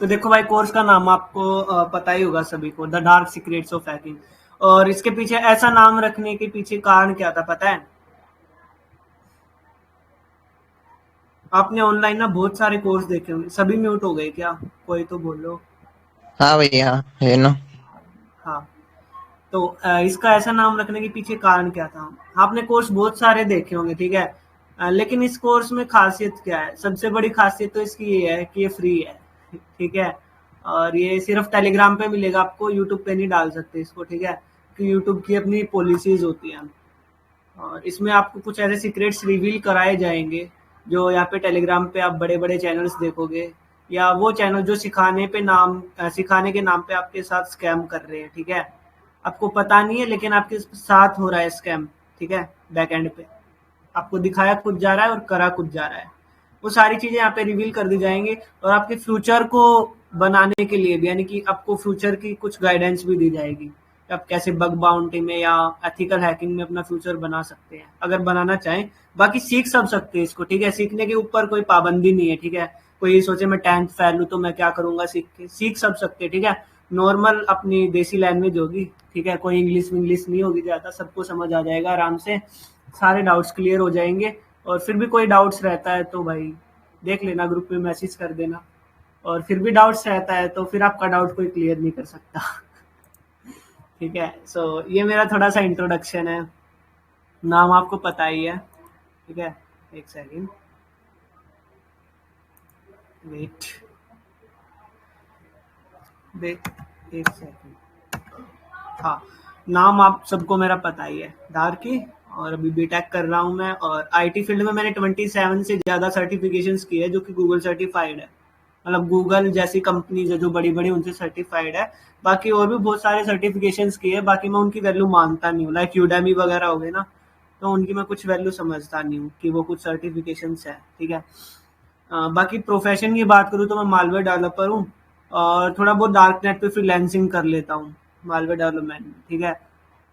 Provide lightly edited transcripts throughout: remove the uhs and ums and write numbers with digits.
तो देखो भाई, कोर्स का नाम आपको पता ही होगा सभी को, the dark secrets of hacking. और इसके पीछे ऐसा नाम रखने के पीछे कारण क्या था पता है? आपने ऑनलाइन ना बहुत सारे कोर्स देखे होंगे, सभी म्यूट हो गए क्या? कोई तो बोलो। हाँ भैया, है ना। हाँ। तो इसका ऐसा नाम रखने के पीछे कारण क्या था? आपने कोर्स बहुत सारे देखे होंगे, ठीक है। लेकिन इस कोर्स में खासियत क्या है? सबसे बड़ी खासियत तो इसकी ये है कि ये फ्री है, ठीक है। और ये सिर्फ टेलीग्राम पे मिलेगा आपको, यूट्यूब पे नहीं डाल सकते इसको, ठीक है, क्योंकि यूट्यूब की अपनी पॉलिसीज होती हैं। और इसमें आपको कुछ ऐसे सीक्रेट्स रिवील कराए जाएंगे जो यहाँ पे टेलीग्राम पे आप बड़े बड़े चैनल्स देखोगे, या वो चैनल जो सिखाने के नाम पे आपके साथ स्कैम कर रहे हैं, ठीक है। आपको पता नहीं है लेकिन आपके साथ हो रहा है स्कैम, ठीक है। बैक एंड पे आपको दिखाया खुद जा रहा है और करा खुद जा रहा है। वो सारी चीजें यहाँ पे रिवील कर दी जाएंगी, और आपके फ्यूचर को बनाने के लिए भी, यानी कि आपको फ्यूचर की कुछ गाइडेंस भी दी जाएगी कि आप कैसे बग बाउंटी में या एथिकल हैकिंग में अपना फ्यूचर बना सकते हैं, अगर बनाना चाहें। बाकी सीख सब सकते हैं इसको, ठीक है। सीखने के ऊपर कोई पाबंदी नहीं है, ठीक है। कोई सोचे मैं 10th फेल हूं तो मैं क्या करूंगा सीख के, सीख सब सकते हैं, ठीक है। नॉर्मल अपनी देसी लैंग्वेज होगी, ठीक है। कोई इंग्लिश विंग्लिश नहीं होगी ज्यादा, सबको समझ आ जाएगा आराम से, सारे डाउट्स क्लियर हो जाएंगे। और फिर भी कोई डाउट्स रहता है तो भाई देख लेना, ग्रुप में मैसेज कर देना। और फिर भी डाउट्स रहता है तो फिर आपका डाउट कोई क्लियर नहीं कर सकता। ठीक है। सो ये मेरा थोड़ा सा इंट्रोडक्शन है। नाम आपको पता ही है, ठीक है। एक सेकेंड, वेट वेट, एक सेकेंड। हाँ, नाम आप सबको मेरा पता ही है, डार्की। और अभी बीटेक कर रहा हूँ मैं, और आईटी फील्ड में मैंने 27 से ज्यादा सर्टिफिकेशंस की है जो कि गूगल सर्टिफाइड है। मतलब गूगल जैसी कंपनीज है जो बड़ी बड़ी, उनसे सर्टिफाइड है। बाकी और भी बहुत सारे सर्टिफिकेशंस किए, बाकी मैं उनकी वैल्यू मानता नहीं हूँ, लाइक यूडेमी वगैरह हो गए ना, तो उनकी मैं कुछ वैल्यू समझता नहीं हूँ कि वो कुछ सर्टिफिकेशंस है, ठीक है। बाकी प्रोफेशन की बात करूँ तो मैं मालवेयर डेवलपर हूँ, और थोड़ा बहुत डार्क नेट पे फ्रीलांसिंग कर लेता हूँ मालवेयर डेवलपमेंट में, ठीक है।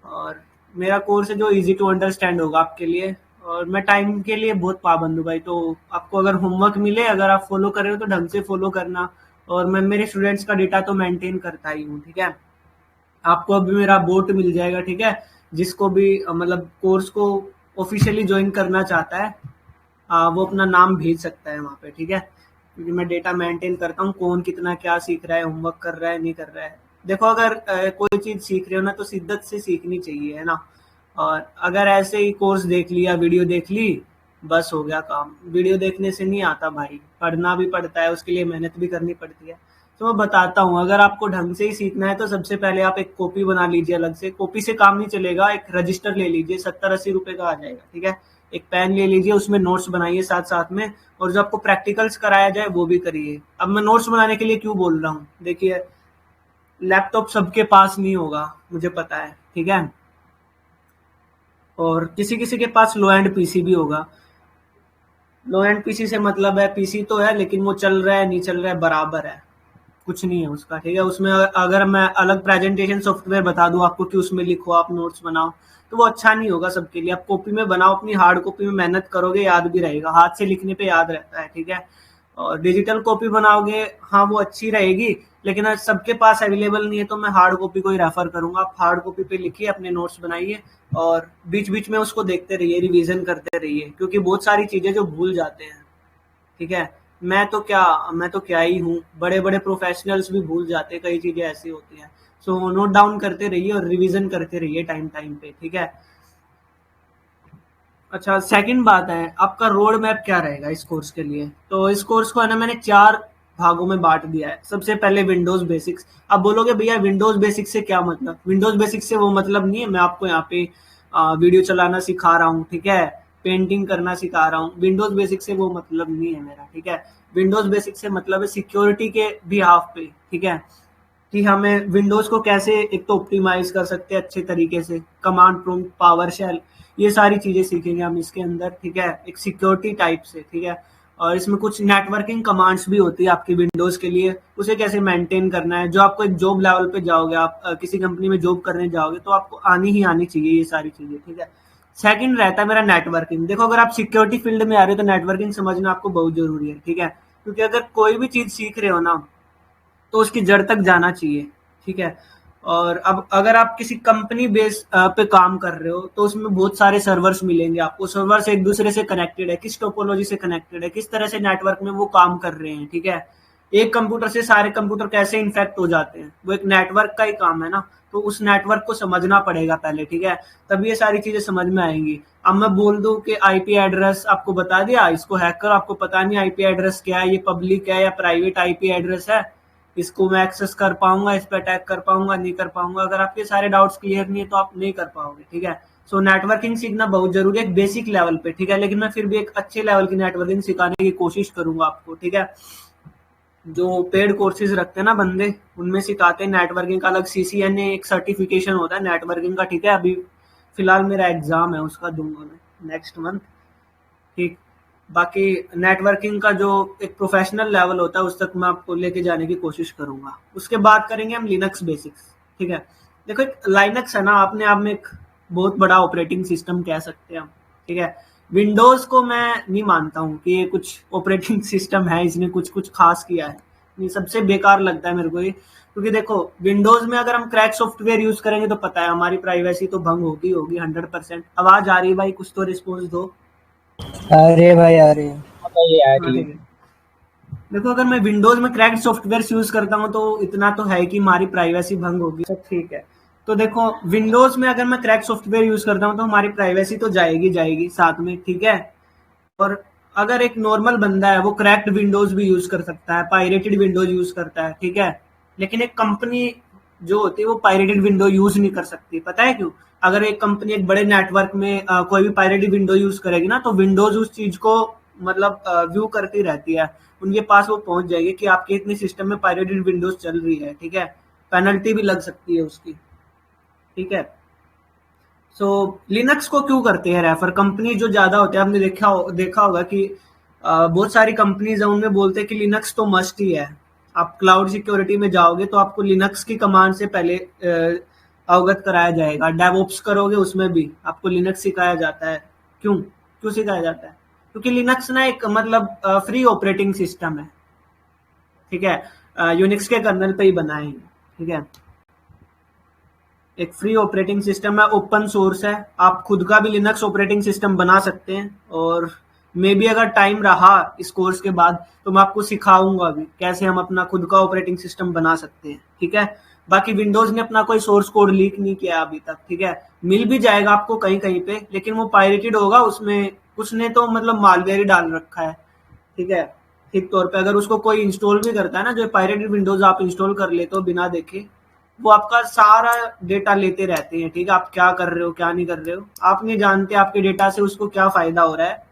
और मेरा कोर्स है जो इजी टू अंडरस्टैंड होगा आपके लिए। और मैं टाइम के लिए बहुत पाबंद हूँ भाई, तो आपको अगर होमवर्क मिले, अगर आप फॉलो कर रहे हो तो ढंग से फॉलो करना। और मैं मेरे स्टूडेंट्स का डेटा तो मेंटेन करता ही हूँ, ठीक है। आपको अभी मेरा बोट मिल जाएगा, ठीक है। जिसको भी मतलब कोर्स को ऑफिशियली ज्वाइन करना चाहता है, वो अपना नाम भेज सकता है वहाँ पे, ठीक है। क्योंकि मैं डेटा मेंटेन करता हूँ, कौन कितना क्या सीख रहा है, होमवर्क कर रहा है नहीं कर रहा है। देखो, अगर कोई चीज सीख रहे हो ना तो शिद्दत से सीखनी चाहिए, है ना। और अगर ऐसे ही कोर्स देख लिया, वीडियो देख ली, बस हो गया काम। वीडियो देखने से नहीं आता भाई, पढ़ना भी पड़ता है, उसके लिए मेहनत भी करनी पड़ती है। तो मैं बताता हूँ, अगर आपको ढंग से ही सीखना है तो सबसे पहले आप एक कॉपी बना लीजिए अलग से। कॉपी से काम नहीं चलेगा, एक रजिस्टर ले लीजिए, 70-80 रुपए का आ जाएगा, ठीक है। एक पेन ले लीजिए, उसमें नोट्स बनाइए साथ साथ में। और जो आपको प्रैक्टिकल्स कराया जाए वो भी करिए। अब मैं नोट्स बनाने के लिए क्यों बोल रहा हूँ, देखिए, लैपटॉप सबके पास नहीं होगा, मुझे पता है, ठीक है। और किसी किसी के पास लो एंड पीसी भी होगा। लो एंड पीसी से मतलब है, पीसी तो है लेकिन वो चल रहा है नहीं चल रहा है बराबर है, कुछ नहीं है उसका, ठीक है। उसमें अगर मैं अलग प्रेजेंटेशन सॉफ्टवेयर बता दूं आपको कि उसमें लिखो, आप नोट्स बनाओ, तो वो अच्छा नहीं होगा सबके लिए। आप कॉपी में बनाओ, अपनी हार्ड कॉपी में मेहनत करोगे, याद भी रहेगा, हाथ से लिखने पे याद रहता है, ठीक है। और डिजिटल कॉपी बनाओगे, हाँ वो अच्छी रहेगी, लेकिन अगर सबके पास अवेलेबल नहीं है तो मैं हार्ड कॉपी को ही रेफर करूंगा। आप हार्ड कॉपी पे लिखिए, अपने नोट्स बनाइए, और बीच बीच में उसको देखते रहिए, रिवीजन करते रहिए, क्योंकि बहुत सारी चीजें जो भूल जाते हैं, ठीक है। मैं तो क्या ही हूँ, बड़े बड़े प्रोफेशनल्स भी भूल जाते हैं, कई चीजें ऐसी होती हैं। सो नोट डाउन करते रहिए और रिवीजन करते रहिए टाइम टाइम पे, ठीक है। अच्छा, सेकंड बात है, आपका रोड मैप क्या रहेगा इस कोर्स के लिए? तो इस कोर्स को है ना, मैंने 4 भागों में बांट दिया है। सबसे पहले विंडोज बेसिक्स। आप बोलोगे भैया विंडोज बेसिक्स से क्या मतलब? विंडोज बेसिक्स से वो मतलब नहीं है, मैं आपको यहाँ पे वीडियो चलाना सिखा रहा हूँ, ठीक है, पेंटिंग करना सिखा रहा हूँ। विंडोज बेसिक से वो मतलब नहीं है मेरा, ठीक है। विंडोज बेसिक से मतलब है सिक्योरिटी के भी हाफ पे, ठीक है, कि हमें विंडोज को कैसे एक तो ऑप्टिमाइज कर सकते हैं अच्छे तरीके से, कमांड प्रॉम्प्ट, पावर शेल, ये सारी चीजें सीखेंगे हम इसके अंदर, ठीक है, एक सिक्योरिटी टाइप से, ठीक है। और इसमें कुछ नेटवर्किंग कमांड्स भी होती है आपकी विंडोज के लिए, उसे कैसे मेंटेन करना है। जो आपको एक जॉब लेवल पे जाओगे, आप किसी कंपनी में जॉब करने जाओगे तो आपको आनी ही आनी चाहिए ये सारी चीजें, ठीक है। सेकंड रहता है मेरा नेटवर्किंग। देखो, अगर आप सिक्योरिटी फील्ड में आ रहे हो तो नेटवर्किंग समझना आपको बहुत जरूरी है, ठीक है। क्योंकि अगर कोई भी चीज सीख रहे हो ना, तो उसकी जड़ तक जाना चाहिए, ठीक है। और अब अगर आप किसी कंपनी बेस पे काम कर रहे हो तो उसमें बहुत सारे सर्वर्स मिलेंगे आपको। सर्वर्स एक दूसरे से कनेक्टेड है, किस टोपोलॉजी से कनेक्टेड है, किस तरह से नेटवर्क में वो काम कर रहे हैं, ठीक है। एक कंप्यूटर से सारे कंप्यूटर कैसे इन्फेक्ट हो जाते हैं, वो एक नेटवर्क का ही काम है ना। तो उस नेटवर्क को समझना पड़ेगा पहले, ठीक है, तब ये सारी चीजें समझ में आएंगी। अब मैं बोल दूं कि आईपी एड्रेस आपको बता दिया, इसको हैक करो, आपको पता नहीं आईपी एड्रेस क्या है, ये पब्लिक है या प्राइवेट आईपी एड्रेस है, इसको मैं एक्सेस कर पाऊंगा, इस पर अटैक कर पाऊंगा, नहीं कर पाऊंगा। अगर आपके सारे डाउट्स क्लियर नहीं है तो आप नहीं कर पाओगे, ठीक है। सो नेटवर्किंग सीखना बहुत जरूरी है, एक बेसिक लेवल पे, ठीक है। लेकिन मैं फिर भी एक अच्छे लेवल की नेटवर्किंग सिखाने की कोशिश करूंगा आपको, ठीक है। जो पेड कोर्सेज रखते हैं ना बंदे, उनमें सिखाते हैं नेटवर्किंग का। अलग सीसीएनए एक सर्टिफिकेशन होता है नेटवर्किंग का, ठीक है। अभी फिलहाल मेरा एग्जाम है, उसका दूंगा मैं नेक्स्ट मंथ, ठीक। बाकी नेटवर्किंग का जो एक प्रोफेशनल लेवल होता है उस तक मैं आपको लेके जाने की कोशिश करूंगा। उसके बाद करेंगे हम लिनक्स बेसिक्स, ठीक है। देखो एक लाइनक्स है ना, अपने आप में एक बहुत बड़ा ऑपरेटिंग सिस्टम कह सकते हैं हम, ठीक है। विंडोज को मैं नहीं मानता हूँ कि ये कुछ ऑपरेटिंग सिस्टम है, इसने कुछ कुछ खास किया है। ये सबसे बेकार लगता है मेरे को ये, क्योंकि देखो विंडोज में अगर हम क्रैक सॉफ्टवेयर यूज करेंगे तो पता है हमारी प्राइवेसी तो भंग होगी होगी 100%। आवाज आ रही है भाई, कुछ तो रिस्पॉन्स दो। अरे भाई अरे भाई आ हाँ रही ठीक है। है। देखो अगर मैं विंडोज में क्रैक्ड सॉफ्टवेयर यूज करता हूँ तो इतना तो है कि हमारी प्राइवेसी भंग होगी, सब ठीक है। तो देखो विंडोज में अगर मैं क्रैक सॉफ्टवेयर यूज करता हूँ तो हमारी प्राइवेसी तो जाएगी जाएगी साथ में, ठीक है। और अगर एक नॉर्मल बंदा है वो क्रैक्ड विंडोज भी यूज कर सकता है, पायरेटेड विंडोज यूज करता है, ठीक है। लेकिन एक कंपनी जो होती है वो पायरेटेड विंडो यूज नहीं कर सकती, पता है क्यों? अगर एक कंपनी एक बड़े नेटवर्क में कोई भी पायरेटेड विंडो यूज करेगी ना तो विंडोज उस चीज को मतलब व्यू करती रहती है, उनके पास वो पहुंच जाएगी कि आपके इतने सिस्टम में पायरेटेड विंडोज चल रही है, ठीक है। पेनल्टी भी लग सकती है उसकी, ठीक है। सो लिनक्स को क्यों करते हैं रेफर? कंपनी जो ज्यादा होते हैं, आपने देखा होगा कि बहुत सारी कंपनीज है उनमें बोलते हैं कि लिनक्स तो मस्ट ही है। आप क्लाउड सिक्योरिटी में जाओगे तो आपको लिनक्स की कमांड से पहले अवगत कराया जाएगा। डेवऑप्स करोगे उसमें भी आपको लिनक्स सिखाया जाता है। क्यों क्यों सिखाया जाता है? क्योंकि लिनक्स ना एक मतलब फ्री ऑपरेटिंग सिस्टम है, ठीक है। यूनिक्स के कर्नल पे ही बना है, ठीक है। एक फ्री ऑपरेटिंग सिस्टम है, ओपन सोर्स है, आप खुद का भी लिनक्स ऑपरेटिंग सिस्टम बना सकते हैं। और मे बी अगर टाइम रहा इस कोर्स के बाद तो मैं आपको सिखाऊंगा भी कैसे हम अपना खुद का ऑपरेटिंग सिस्टम बना सकते हैं, ठीक है। बाकी विंडोज ने अपना कोई सोर्स कोड लीक नहीं किया अभी तक, ठीक है। मिल भी जाएगा आपको कहीं कहीं पे, लेकिन वो पायरेटेड होगा, उसमें उसने तो मतलब मालवेयर ही डाल रखा है, ठीक है। ठीक तौर पे अगर उसको कोई इंस्टॉल भी करता है ना, जो पायरेटेड विंडोज आप इंस्टॉल कर लेते हो बिना देखे, वो आपका सारा डेटा लेते रहते हैं, ठीक है। आप क्या कर रहे हो क्या नहीं कर रहे हो आप नहीं जानते, आपके डेटा से उसको क्या फायदा हो रहा है,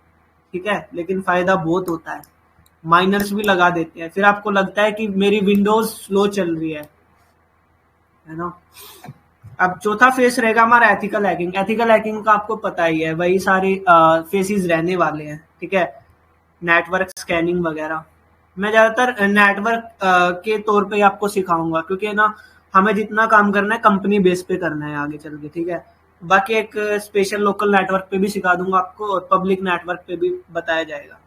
ठीक है। लेकिन फायदा बहुत होता है, माइनर्स भी लगा देते हैं, फिर आपको लगता है कि मेरी विंडोज स्लो चल रही है ना। अब चौथा फेस रहेगा हमारा एथिकल हैकिंग। एथिकल हैकिंग का आपको पता ही है, वही सारे फेसेस रहने वाले हैं, ठीक है। नेटवर्क स्कैनिंग वगैरह मैं ज्यादातर नेटवर्क के तौर पे आपको सिखाऊंगा, क्योंकि ना हमें जितना काम करना है कंपनी बेस पे करना है आगे चल के, ठीक है। बाकी एक स्पेशल लोकल नेटवर्क पे भी सिखा दूंगा आपको, और पब्लिक नेटवर्क पे भी बताया जाएगा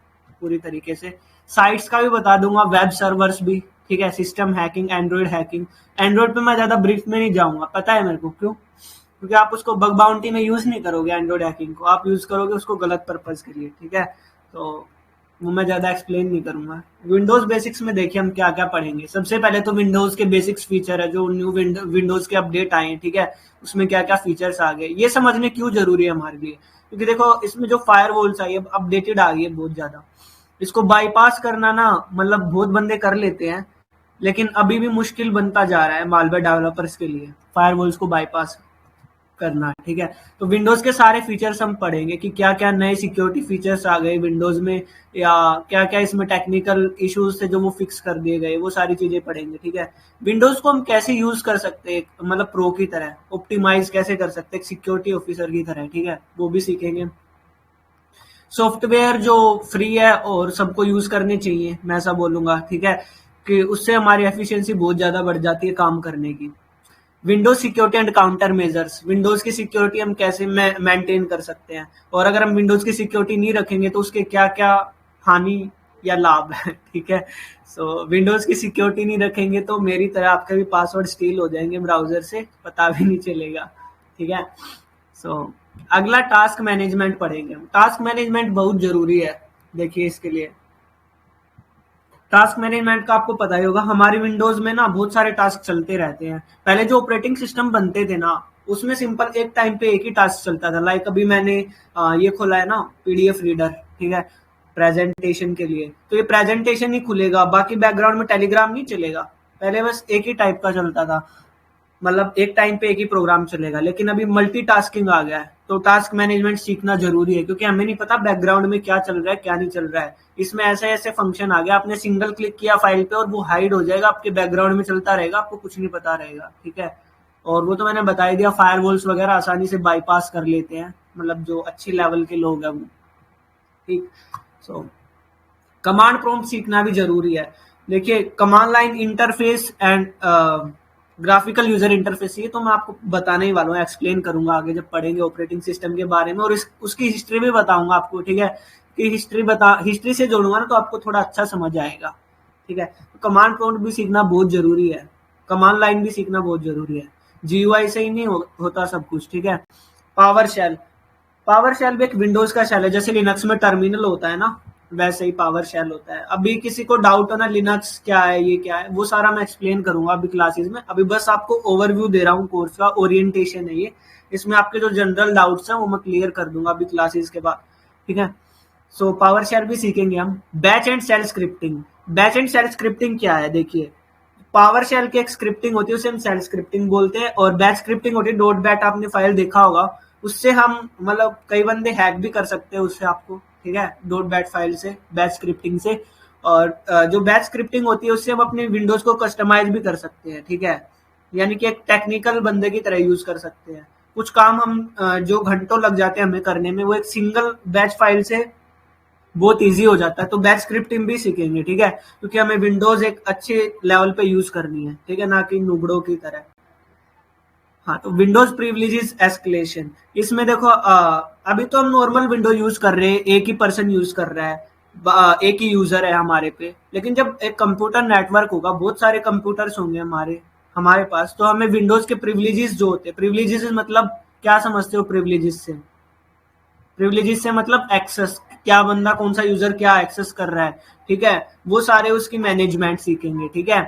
पूरी तरीके से। साइट्स का भी बता दूंगा, वेब सर्वर्स भी, ठीक है। System hacking, Android hacking. Android पे मैं ज्यादा ब्रीफ में नहीं जाऊंगा, पता है मेरे को क्यों? क्योंकि आप उसको बग बाउंटी में यूज नहीं करोगे, एंड्रॉइड हैकिंग को आप यूज करोगे उसको गलत पर्पज के लिए, ठीक है। तो वो मैं ज्यादा एक्सप्लेन नहीं करूंगा। विंडोज बेसिक्स में देखिए हम क्या क्या पढ़ेंगे। सबसे पहले तो विंडोज के बेसिक्स फीचर है, जो न्यू विंडोज के अपडेट आए हैं, ठीक है, उसमें क्या क्या फीचर्स आ गए, ये समझने क्यों जरूरी है हमारे लिए। क्योंकि देखो इसमें जो फायरवॉल्स आई है अपडेटेड आ गई है बहुत ज्यादा, इसको बाईपास करना ना मतलब बहुत बंदे कर लेते हैं, लेकिन अभी भी मुश्किल बनता जा रहा है मालवेयर डेवलपर्स के लिए फायरवॉल्स को बाईपास करना, ठीक है। तो विंडोज के सारे फीचर्स हम पढ़ेंगे कि क्या क्या नए सिक्योरिटी फीचर्स आ गए विंडोज में, या क्या क्या इसमें टेक्निकल इश्यूज थे जो वो फिक्स कर दिए गए, वो सारी चीजें पढ़ेंगे, ठीक है। विंडोज को हम कैसे यूज कर सकते हैं मतलब प्रो की तरह, ऑप्टिमाइज कैसे कर सकते हैं सिक्योरिटी ऑफिसर की तरह, ठीक है, वो भी सीखेंगे। सॉफ्टवेयर जो फ्री है और सबको यूज करने चाहिए, मैं ऐसा बोलूंगा, ठीक है, कि उससे हमारी एफिशिएंसी बहुत ज्यादा बढ़ जाती है काम करने की। Windows security and counter measures, Windows की सिक्योरिटी हम कैसे मेंटेन कर सकते हैं, और अगर हम विंडोज की सिक्योरिटी नहीं रखेंगे तो उसके क्या क्या हानि या लाभ है, ठीक है। सो विंडोज की सिक्योरिटी नहीं रखेंगे तो मेरी तरह आपके भी पासवर्ड स्टील हो जाएंगे ब्राउजर से, पता भी नहीं चलेगा, ठीक है। सो अगला टास्क मैनेजमेंट पढ़ेंगे। टास्क मैनेजमेंट बहुत जरूरी है। देखिए इसके लिए टास्क मैनेजमेंट का आपको पता ही होगा, हमारी विंडोज में ना बहुत सारे टास्क चलते रहते हैं। पहले जो ऑपरेटिंग सिस्टम बनते थे ना, उसमें सिंपल एक टाइम पे एक ही टास्क चलता था। लाइक अभी मैंने ये खोला है ना पीडीएफ रीडर, ठीक है, प्रेजेंटेशन के लिए, तो ये प्रेजेंटेशन ही खुलेगा, बाकी बैकग्राउंड में टेलीग्राम नहीं चलेगा। पहले बस एक ही टाइप का चलता था, मतलब एक टाइम पे एक ही प्रोग्राम चलेगा। लेकिन अभी मल्टीटास्किंग आ गया है, तो टास्क मैनेजमेंट सीखना जरूरी है, क्योंकि हमें नहीं पता बैकग्राउंड में क्या चल रहा है क्या नहीं चल रहा है। इसमें ऐसे ऐसे फंक्शन आ गया, आपने सिंगल क्लिक किया फाइल पे और वो हाइड हो जाएगा, आपके बैकग्राउंड में चलता रहेगा, आपको कुछ नहीं पता रहेगा, ठीक है। और वो तो मैंने बता ही दिया, फायरवॉल्स वगैरह आसानी से बाईपास कर लेते हैं, मतलब जो अच्छी लेवल के लोग हैं वो, ठीक। सो कमांड प्रॉम्प्ट सीखना भी जरूरी है। देखिए command line interface and graphical user interface, ये तो मैं आपको बताने ही वाला हूँ, एक्सप्लेन करूंगा आगे जब पढ़ेंगे ऑपरेटिंग सिस्टम के बारे में, और उसकी हिस्ट्री भी बताऊंगा आपको, ठीक है। कि हिस्ट्री से जोड़ूंगा ना तो आपको थोड़ा अच्छा समझ आएगा, ठीक है। कमांड प्रॉम्प्ट भी सीखना बहुत जरूरी है, कमांड लाइन भी सीखना बहुत जरूरी है। जीयूआई से ही नहीं होता सब कुछ, ठीक है। पावर शेल, पावर शेल भी एक विंडोज का शेल है, जैसे लिनक्स में टर्मिनल होता है ना, वैसे ही पावर शेल होता है। अभी किसी को डाउट हो ना लिनक्स क्या है ये क्या है, वो सारा मैं एक्सप्लेन करूंगा अभी क्लासेस में। अभी बस आपको ओवरव्यू दे रहा हूँ, कोर्स का ओरिएंटेशन है ये, इसमें आपके जो जनरल डाउट्स हैं वो मैं क्लियर कर दूंगा अभी क्लासेस के बाद, ठीक है। सो पावर शेल भी सीखेंगे हम। Batch and shell scripting, batch and shell scripting क्या है, देखिए पावर शेल की एक स्क्रिप्टिंग होती है उसे हम शेल स्क्रिप्टिंग बोलते हैं, और बैच स्क्रिप्टिंग होती है डॉट बैट, आपने फाइल देखा होगा, उससे हम मतलब कई बंदे हैक भी कर सकते हैं उससे आपको, ठीक है, डॉट बैट फाइल से, बैच स्क्रिप्टिंग से। और जो बैच स्क्रिप्टिंग होती है उससे हम अपने विंडोज को कस्टमाइज भी कर सकते हैं, ठीक है, यानी कि एक टेक्निकल बंदे की तरह यूज कर सकते हैं। कुछ काम हम जो घंटों लग जाते हैं हमें करने में, वो एक सिंगल बैच फाइल से बहुत इजी हो जाता है। तो बैच स्क्रिप्टिंग भी सीखेंगे, ठीक है, क्योंकि हमें विंडोज एक अच्छे लेवल पे यूज करनी है, ठीक है, ना कि नुबड़ों की तरह। हाँ, तो विंडोज प्रिविलेजेस एस्केलेशन, इसमें देखो अभी तो हम नॉर्मल विंडो यूज कर रहे हैं, एक ही पर्सन यूज कर रहा है, एक ही यूजर है हमारे पे। लेकिन जब एक कंप्यूटर नेटवर्क होगा, बहुत सारे कंप्यूटर्स होंगे हमारे हमारे पास, तो हमें विंडोज के प्रिविलेजेस जो होते हैं, प्रिविलेजेस मतलब क्या समझते हो प्रिविलेजेस से? प्रिविलेजेस से मतलब एक्सेस, क्या बंदा कौन सा यूजर क्या एक्सेस कर रहा है, ठीक है, वो सारे उसकी मैनेजमेंट सीखेंगे, ठीक है।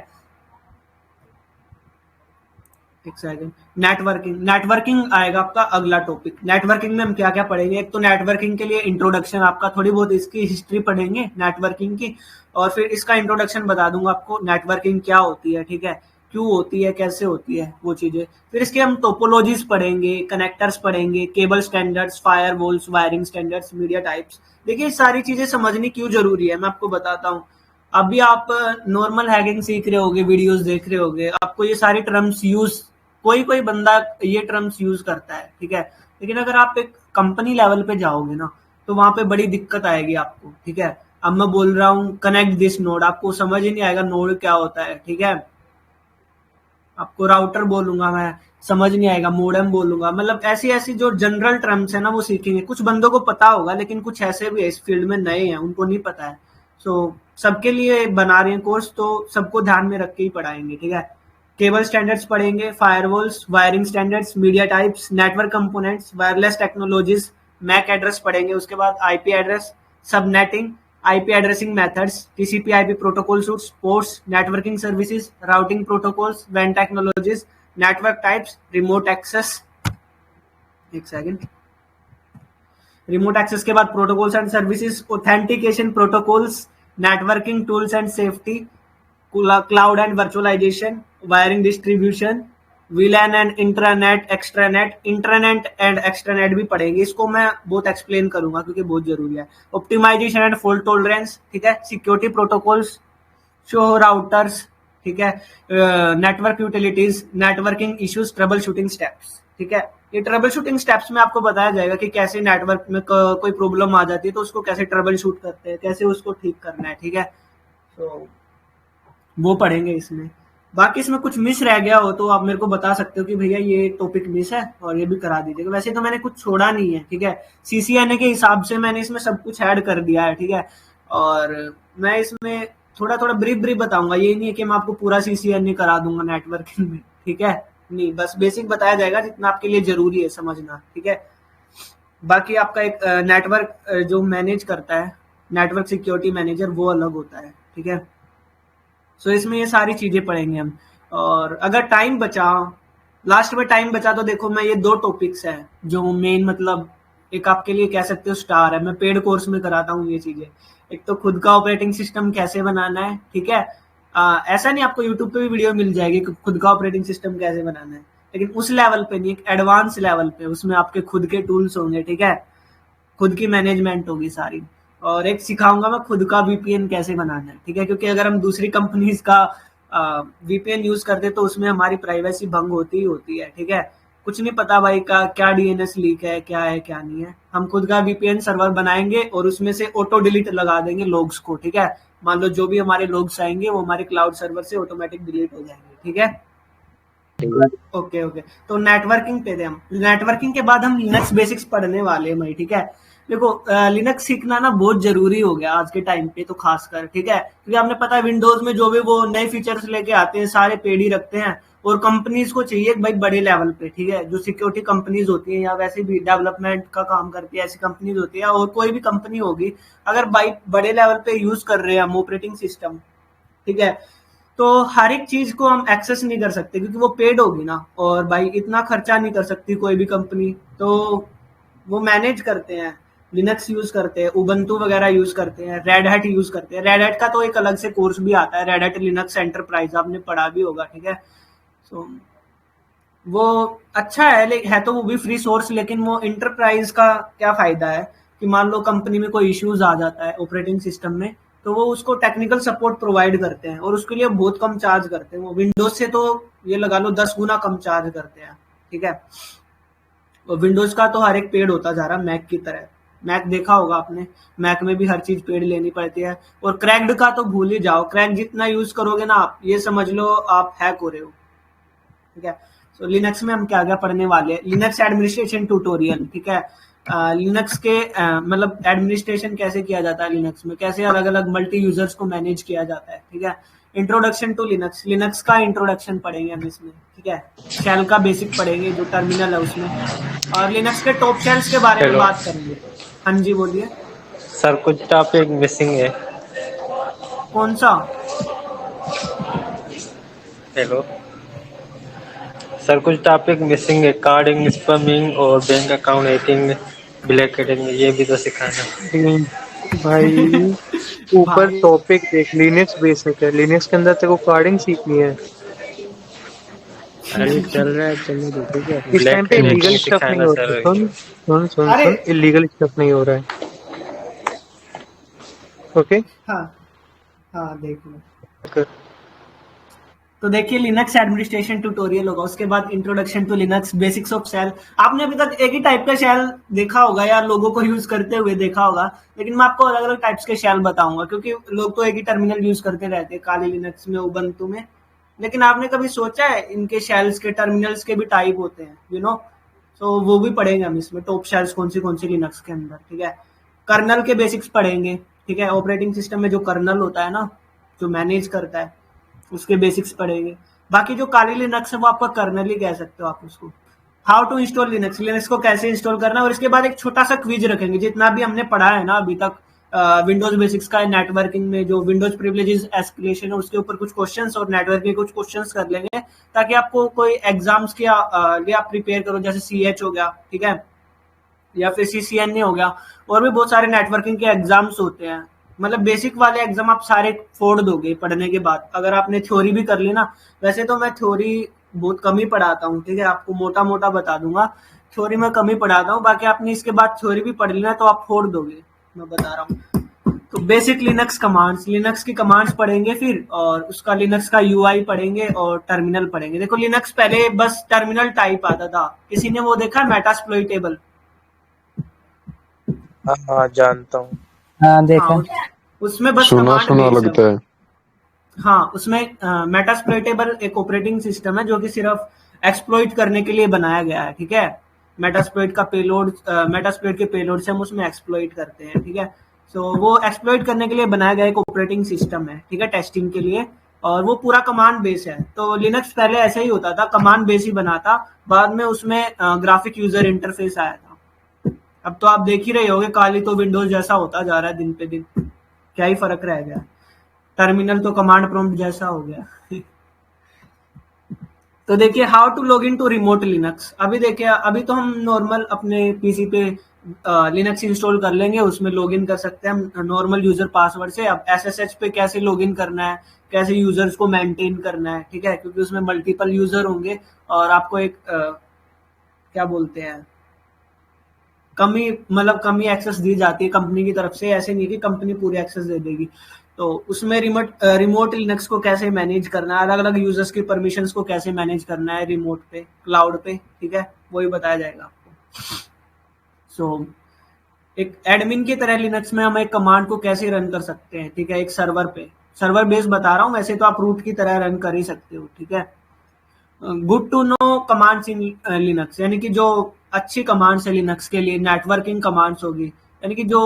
एक सेकंड, नेटवर्किंग, नेटवर्किंग आएगा आपका अगला टॉपिक। नेटवर्किंग में हम क्या क्या पढ़ेंगे, एक तो नेटवर्किंग के लिए इंट्रोडक्शन, आपका थोड़ी बहुत इसकी हिस्ट्री पढ़ेंगे नेटवर्किंग की, और फिर इसका इंट्रोडक्शन बता दूंगा आपको, नेटवर्किंग क्या होती है, ठीक है, क्यों होती है, कैसे होती है, वो चीजें। फिर इसके हम टोपोलॉजीज पढ़ेंगे, कनेक्टर्स पढ़ेंगे, cable standards, firewalls, wiring standards, media types. देखिए सारी चीजें समझनी क्यों जरूरी है मैं आपको बताता हूँ। अभी आप नॉर्मल हैकिंग सीख रहे होगे, वीडियोस देख रहे होगे, आपको ये सारी टर्म्स यूज, कोई कोई बंदा ये टर्म्स यूज करता है, ठीक है। लेकिन अगर आप एक कंपनी लेवल पे जाओगे ना, तो वहां पे बड़ी दिक्कत आएगी आपको, ठीक है। अब मैं बोल रहा हूँ कनेक्ट दिस नोड, आपको समझ ही नहीं आएगा नोड क्या होता है, ठीक है। आपको राउटर बोलूंगा मैं, समझ नहीं आएगा, मोडेम बोलूंगा, मतलब ऐसी ऐसी जो जनरल टर्म्स है ना वो सीखेंगे। कुछ बंदों को पता होगा, लेकिन कुछ ऐसे भी है इस फील्ड में नए हैं, उनको नहीं पता है। सो सबके लिए बना रहे हैं कोर्स, तो सबको ध्यान में रख के ही पढ़ाएंगे, ठीक है। केबल स्टैंडर्ड्स पढ़ेंगे, firewalls, wiring standards, media types, network components, wireless technologies, MAC address पढ़ेंगे, उसके बाद IP address, subnetting, IP addressing methods, TCP IP protocol suites, ports, networking services, routing protocols, वैन technologies, network types, remote access. एक second, remote access के बाद protocols and services, authentication protocols, networking tools and safety, cloud and virtualization, wiring distribution, VLAN and intranet extranet, internet and extranet भी पढ़ेंगे। इसको मैं बहुत explain करूंगा क्योंकि बहुत जरूरी है। ऑप्टिमाइजेशन एंड फॉल्ट टॉलरेंस, ठीक है, सिक्योरिटी प्रोटोकॉल्स, शो राउटर्स, ठीक है, network utilities, networking issues, trouble shooting steps, ठीक है। ये ट्रबल शूटिंग स्टेप्स में आपको बताया जाएगा कि कैसे नेटवर्क में कोई प्रॉब्लम आ जाती है तो उसको कैसे ट्रबल शूट करते हैं, कैसे उसको ठीक करना है, ठीक है। तो वो पढ़ेंगे इसमें। बाकी इसमें कुछ मिस रह गया हो तो आप मेरे को बता सकते हो कि भैया ये टॉपिक मिस है और ये भी करा दीजिएगा। वैसे तो मैंने कुछ छोड़ा नहीं है, ठीक है, सीसीएनए के हिसाब से मैंने इसमें सब कुछ ऐड कर दिया है, ठीक है। और मैं इसमें थोड़ा थोड़ा ब्रीफ ब्रीफ बताऊंगा, ये नहीं है कि मैं आपको पूरा CCNA करा दूंगा नेटवर्किंग में, ठीक है, नहीं, बस बेसिक बताया जाएगा जितना आपके लिए जरूरी है समझना, ठीक है। बाकी आपका एक नेटवर्क जो मैनेज करता है, नेटवर्क सिक्योरिटी मैनेजर, वो अलग होता है, ठीक है। सो इसमें ये सारी चीजें पढ़ेंगे हम। और अगर टाइम बचा, लास्ट में टाइम बचा, तो देखो मैं ये 2 टॉपिक्स है जो मेन, मतलब एक आपके लिए कह सकते हो स्टार है, मैं पेड कोर्स में कराता हूँ ये चीजें। एक तो खुद का ऑपरेटिंग सिस्टम कैसे बनाना है, ठीक है। ऐसा नहीं, आपको यूट्यूब पे भी वीडियो मिल जाएगी कि खुद का ऑपरेटिंग सिस्टम कैसे बनाना है, लेकिन उस लेवल पे नहीं, एक एडवांस लेवल पे, उसमें आपके खुद के टूल्स होंगे, ठीक है, खुद की मैनेजमेंट होगी सारी। और एक सिखाऊंगा मैं खुद का VPN कैसे बनाना है, ठीक है, क्योंकि अगर हम दूसरी कंपनीज का VPN यूज करते तो उसमें हमारी प्राइवेसी भंग होती ही होती है, ठीक है। कुछ नहीं पता भाई का क्या DNS लीक है क्या नहीं है। हम खुद का VPN सर्वर बनाएंगे और उसमें से ऑटो डिलीट लगा देंगे लोग्स को, ठीक है। मान लो जो भी हमारे लोग्स आएंगे वो हमारे क्लाउड सर्वर से ऑटोमेटिक डिलीट हो जाएंगे, ठीक है। ओके ओके, तो नेटवर्किंग पे थे हम। नेटवर्किंग के बाद हम लिनक्स बेसिक्स पढ़ने वाले हैं भाई, ठीक है। देखो लिनक्स सीखना ना बहुत जरूरी हो गया आज के टाइम पे, तो खासकर, ठीक है, क्योंकि आपने पता है विंडोज में जो भी वो नए फीचर्स लेके आते हैं सारे पेड ही रखते हैं, और कंपनीज को चाहिए भाई बड़े लेवल पे, ठीक है, जो सिक्योरिटी कंपनीज होती हैं या वैसे भी डेवलपमेंट का काम करती है ऐसी कंपनीज होती है, और कोई भी कंपनी होगी, अगर भाई बड़े लेवल पे यूज कर रहे हैं हम ऑपरेटिंग सिस्टम, ठीक है, तो हर एक चीज को हम एक्सेस नहीं कर सकते क्योंकि वो पेड होगी ना, और भाई इतना खर्चा नहीं कर सकती कोई भी कंपनी, तो वो मैनेज करते हैं, लिनक्स यूज करते हैं, उबंटू वगैरह यूज करते हैं, रेड हैट यूज करते हैं। रेड हैट का तो एक अलग से कोर्स भी आता है, रेड हैट लिनक्स एंटरप्राइज, आपने पढ़ा भी होगा, ठीक है। सो वो अच्छा है, है तो वो भी फ्री सोर्स, लेकिन वो इंटरप्राइज का क्या फायदा है कि मान लो कंपनी में कोई इश्यूज आ जाता है ऑपरेटिंग सिस्टम में, तो वो उसको टेक्निकल सपोर्ट प्रोवाइड करते हैं और उसके लिए बहुत कम चार्ज करते हैं। वो विंडोज से तो ये लगा लो 10 गुना कम चार्ज करते हैं, ठीक है। और विंडोज का तो हर एक पेड होता जा रहा है मैक की तरह। मैक देखा होगा आपने, मैक में भी हर चीज पेड लेनी पड़ती है। और क्रैक्ड का तो भूल ही जाओ, क्रैक जितना यूज करोगे ना आप, ये समझ लो आप हैक हो रहे हो, ठीक है। तो लिनक्स में हम क्या क्या पढ़ने वाले हैं, लिनक्स एडमिनिस्ट्रेशन ट्यूटोरियल, ठीक है। लिनक्स के मतलब एडमिनिस्ट्रेशन कैसे किया जाता है लिनक्स में, कैसे अलग अलग मल्टी यूजर्स को मैनेज किया जाता है, ठीक है। इंट्रोडक्शन टू लिनक्स, लिनक्स का इंट्रोडक्शन पढ़ेंगे हम इसमें, ठीक है। शेल का बेसिक पढ़ेंगे जो टर्मिनल है उसमें, और लिनक्स के टॉप शेल्स के बारे में बात करेंगे। हाँ जी बोलिए सर, कुछ टॉपिक मिसिंग है। कौन सा? हेलो सर, कुछ टॉपिक मिसिंग है, कार्डिंग, स्पैमिंग और बैंक अकाउंट हैकिंग, ब्लैक हैटिंग, ये भी तो सिखाना। भाई ऊपर भाई टॉपिक देख, लिनक्स बेसिक है, लिनक्स के अंदर तेरे को कोडिंग सीखनी है। अरे चल रहा है, चलने दो, ठीक है। इस टाइम ब्लैक पे इलीगल हैटिंग स्टफ नहीं सिखाना हो सर। रहा है। सुन सुन सुन अरे सुन, इलीगल स्टफ नहीं हो रहा है, ओके। हाँ हाँ देख लो, तो देखिए लिनक्स एडमिनिस्ट्रेशन ट्यूटोरियल होगा, उसके बाद introduction to Linux, basics of shell. आपने अभी तक एक ही टाइप का शेल देखा होगा या लोगों को यूज करते हुए देखा होगा, लेकिन मैं आपको अलग अलग टाइप्स के शेल बताऊंगा, क्योंकि लोग तो एक ही टर्मिनल यूज करते रहते हैं, काली लिनक्स में, उबंटू में। लेकिन आपने कभी सोचा है इनके शेल्स के, टर्मिनल्स के भी टाइप होते हैं, यू नो। तो वो भी पढ़ेंगे हम इसमें, टॉप शेल्स कौन सी लिनक्स के अंदर, ठीक है। कर्नल के बेसिक्स पढ़ेंगे, ठीक है। ऑपरेटिंग सिस्टम में जो कर्नल होता है ना, जो मैनेज करता है, उसके बेसिक्स पढ़ेंगे। बाकी जो काली लिनक्स है वो आपका कर्नल ही कह सकते हो आप उसको। How to install Linux, Linux को कैसे इंस्टॉल करना है, और इसके बाद एक छोटा सा क्विज रखेंगे, जितना भी हमने पढ़ा है ना अभी तक विंडोज बेसिक्स का, नेटवर्किंग में जो विंडोज प्रिविलेजेस एस्केलेशन है उसके ऊपर कुछ क्वेश्चंस, और नेटवर्क के कुछ क्वेश्चंस कर लेंगे, ताकि आपको कोई एग्जाम्स के लिए आप प्रिपेयर करो, जैसे CH हो गया, ठीक है, या फिर CCNA हो गया, और भी बहुत सारे नेटवर्किंग के एग्जाम्स होते हैं। मतलब बेसिक वाले एग्जाम आप सारे फोड़ दोगे पढ़ने के बाद, अगर आपने थ्योरी भी कर ली ना। वैसे तो मैं थ्योरी बहुत कम ही पढ़ाता हूँ, ठीक है, आपको मोटा मोटा बता दूंगा, थ्योरी में कम ही पढ़ाता हूँ। बाकी आपने इसके बाद थ्योरी भी पढ़ लेना तो आप फोड़ दोगे, मैं बता रहा हूँ। तो बेसिक लिनक्स कमांड्स, लिनक्स की कमांड्स पढ़ेंगे फिर, और उसका लिनक्स का UI पढ़ेंगे और टर्मिनल पढ़ेंगे। देखो लिनक्स पहले बस टर्मिनल टाइप आता था, किसी ने वो देखा मेटास्प्लॉइटेबल? हाँ जानता हूँ। हाँ देखा। हाँ, उसमें बस सुना कमांड सुना बेस है। लगता है। हाँ, उसमें मेटास्प्लॉइटेबल एक ऑपरेटिंग सिस्टम है जो कि सिर्फ एक्सप्लॉइट करने के लिए बनाया गया है, ठीक है। मेटास्प्लॉइट का पेलोड, मेटास्प्लॉइट के पेलोड से हम उसमें एक्सप्लॉइट करते हैं, ठीक है। वो एक्सप्लॉइट करने के लिए बनाया गया एक ऑपरेटिंग सिस्टम है, ठीक है, टेस्टिंग के लिए, और वो पूरा कमांड बेस है। तो लिनक्स पहले ऐसे ही होता था, कमांड बेस ही बना था, बाद में उसमें ग्राफिक यूजर इंटरफेस आया था। अब तो आप देख ही रहे होगे, काली तो विंडोज जैसा होता जा रहा है दिन पे दिन, क्या ही फर्क रह गया, टर्मिनल तो कमांड प्रॉम्प्ट जैसा हो गया। तो देखिए how to log in to remote Linux. अभी देखिए, अभी तो हम नॉर्मल अपने पीसी पे लिनक्स इंस्टॉल कर लेंगे, उसमें लॉगिन कर सकते हैं हम नॉर्मल यूजर पासवर्ड से। अब एसएसएच पे कैसे लॉगिन करना है, कैसे यूजर्स को मेंटेन करना है, ठीक है, क्योंकि उसमें मल्टीपल यूजर होंगे और आपको एक क्या बोलते हैं, कमी एक्सेस दी जाती है कंपनी की तरफ से। ऐसे नहीं कि कंपनी पूरी एक्सेस दे देगी। तो उसमें रिमोट लिनक्स को कैसे मैनेज करना है, अलग अलग यूजर्स की परमिशंस को कैसे मैनेज करना है रिमोट पे, क्लाउड पे, ठीक है, वही बताया जाएगा आपको। सो एक एडमिन की तरह लिनक्स में हम एक कमांड को कैसे रन कर सकते हैं, ठीक है, एक सर्वर पे, सर्वर बेस बता रहा हूँ, वैसे तो आप रूट की तरह रन कर ही सकते हो, ठीक है। Good to know commands in Linux, यानी कि जो अच्छी कमांड्स है लिनक्स के लिए, नेटवर्किंग कमांड्स होगी, यानी कि जो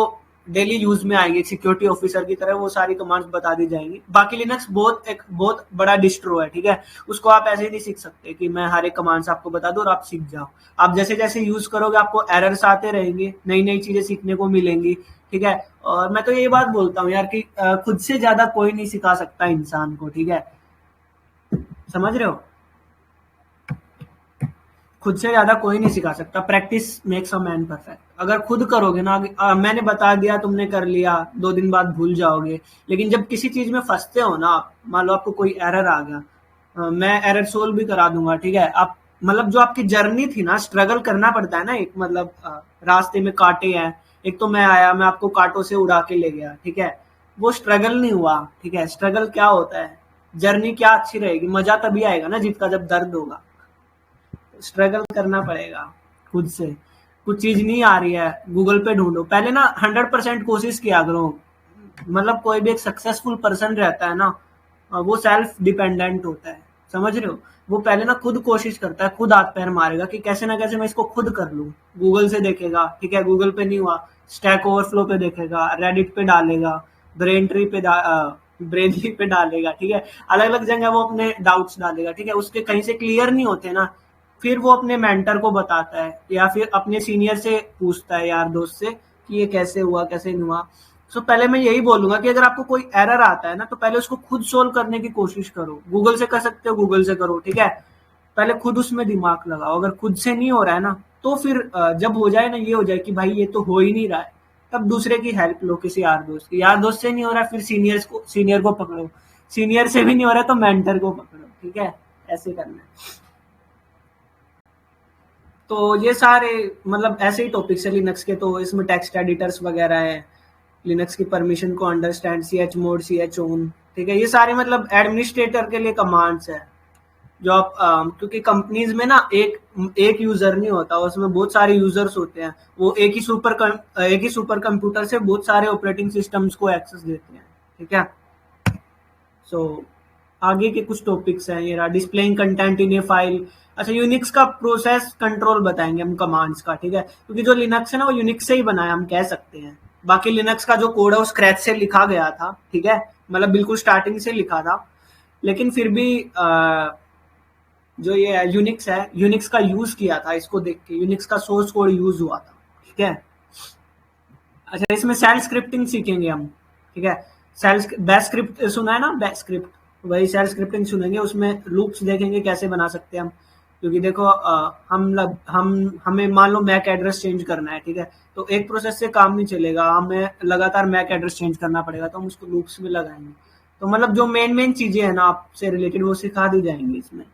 डेली यूज में आएगी, सिक्योरिटी ऑफिसर की तरह वो सारी कमांड्स बता दी जाएंगी। बाकी लिनक्स एक बहुत बड़ा डिस्ट्रो है, ठीक है, उसको आप ऐसे ही नहीं सीख सकते कि मैं हर एक कमांड्स आपको बता दूं और आप सीख जाओ। आप जैसे जैसे यूज करोगे आपको एरर्स आते रहेंगे, नई नई चीजें सीखने को मिलेंगी, ठीक है। और मैं तो ये बात बोलता हूँ यार कि खुद से ज्यादा कोई नहीं सिखा सकता इंसान को, ठीक है, समझ रहे हो, खुद से ज्यादा कोई नहीं सिखा सकता। Practice makes a man perfect. अगर खुद करोगे ना, मैंने बता दिया तुमने कर लिया, 2 दिन बाद भूल जाओगे। लेकिन जब किसी चीज में फंसते हो ना, मान लो आपको कोई एरर आ गया, मैं एरर सोल्व भी करा दूंगा, ठीक है। आप मतलब जो आपकी जर्नी थी ना, स्ट्रगल करना पड़ता है ना, एक मतलब रास्ते में कांटे हैं, एक तो मैं आया, मैं आपको कांटों से उड़ा के ले गया, ठीक है, वो स्ट्रगल नहीं हुआ, ठीक है। स्ट्रगल क्या होता है, जर्नी क्या अच्छी रहेगी, मजा तभी आएगा ना जीत का, जब दर्द होगा। स्ट्रगल करना पड़ेगा खुद से। कुछ चीज नहीं आ रही है, गूगल पे ढूंढो पहले ना, 100% कोशिश किया करो। मतलब कोई भी एक सक्सेसफुल पर्सन रहता है ना, वो सेल्फ डिपेंडेंट होता है, समझ रहे हो। वो पहले ना खुद कोशिश करता है, खुद हाथ पैर मारेगा कि कैसे ना कैसे मैं इसको खुद कर लूं। गूगल से देखेगा, ठीक है, गूगल पे नहीं हुआ, स्टैक ओवरफ्लो पे देखेगा, रेडिट पे डालेगा, ब्रेनली पे डालेगा, ठीक है, अलग अलग जगह वो अपने डाउट्स डालेगा, ठीक है। उसके कहीं से क्लियर नहीं होते ना, फिर वो अपने मेंटर को बताता है या फिर अपने सीनियर से पूछता है, यार दोस्त से, कि ये कैसे हुआ कैसे नहीं हुआ। सो पहले मैं यही बोलूंगा कि अगर आपको कोई एरर आता है ना, तो पहले उसको खुद सोल्व करने की कोशिश करो। गूगल से कर सकते हो, गूगल से करो, ठीक है, पहले खुद उसमें दिमाग लगाओ। अगर खुद से नहीं हो रहा है ना, तो फिर जब हो जाए ना, ये हो जाए कि भाई ये तो हो ही नहीं रहा है, तब दूसरे की हेल्प लो, किसी यार दोस्त की। यार दोस्त से नहीं हो रहा है, फिर सीनियर को पकड़ो, सीनियर से भी नहीं हो रहा है तो मेंटर को पकड़ो, ठीक है, ऐसे करना है। तो ये सारे मतलब ऐसे ही टॉपिक्स है लिनक्स के। तो इसमें टेक्स्ट एडिटर्स वगैरह है, लिनक्स की परमिशन को अंडरस्टैंड, chmod, chown, ठीक है, ये सारे मतलब एडमिनिस्ट्रेटर के लिए कमांड्स है। जो आप क्योंकि कंपनीज में ना एक यूजर नहीं होता, उसमें बहुत सारे यूजर्स होते हैं। वो एक ही सुपर कंप्यूटर से बहुत सारे ऑपरेटिंग सिस्टम्स को एक्सेस देते हैं, ठीक है। सो आगे के कुछ टॉपिक्स हैं, ये रहा displaying content in A file. अच्छा, यूनिक्स का प्रोसेस कंट्रोल बताएंगे हम कमांड्स का, ठीक है, क्योंकि जो लिनक्स है ना, वो यूनिक्स से ही बनाया, हम कह सकते हैं। बाकी लिनक्स का जो कोड है वो स्क्रैच से लिखा गया था, ठीक है, मतलब बिल्कुल स्टार्टिंग से लिखा था। लेकिन फिर भी जो ये यूनिक्स है, यूनिक्स का यूज किया था, इसको देख के यूनिक्स का सोर्स कोड यूज हुआ था, ठीक है। अच्छा, इसमें सेल स्क्रिप्टिंग सीखेंगे हम, ठीक है। बैश स्क्रिप्ट सुना है ना, बैश स्क्रिप्ट, वही सेल स्क्रिप्टिंग सुनेंगे। उसमें लूप्स देखेंगे कैसे बना सकते हैं हम, क्योंकि देखो हमें मान लो मैक एड्रेस चेंज करना है, ठीक है, तो एक प्रोसेस से काम नहीं चलेगा, हमें लगातार मैक एड्रेस चेंज करना पड़ेगा, तो हम उसको लूप्स में लगाएंगे। तो मतलब जो मेन चीजें हैं ना आपसे रिलेटेड, वो सिखा दी जाएंगी इसमें,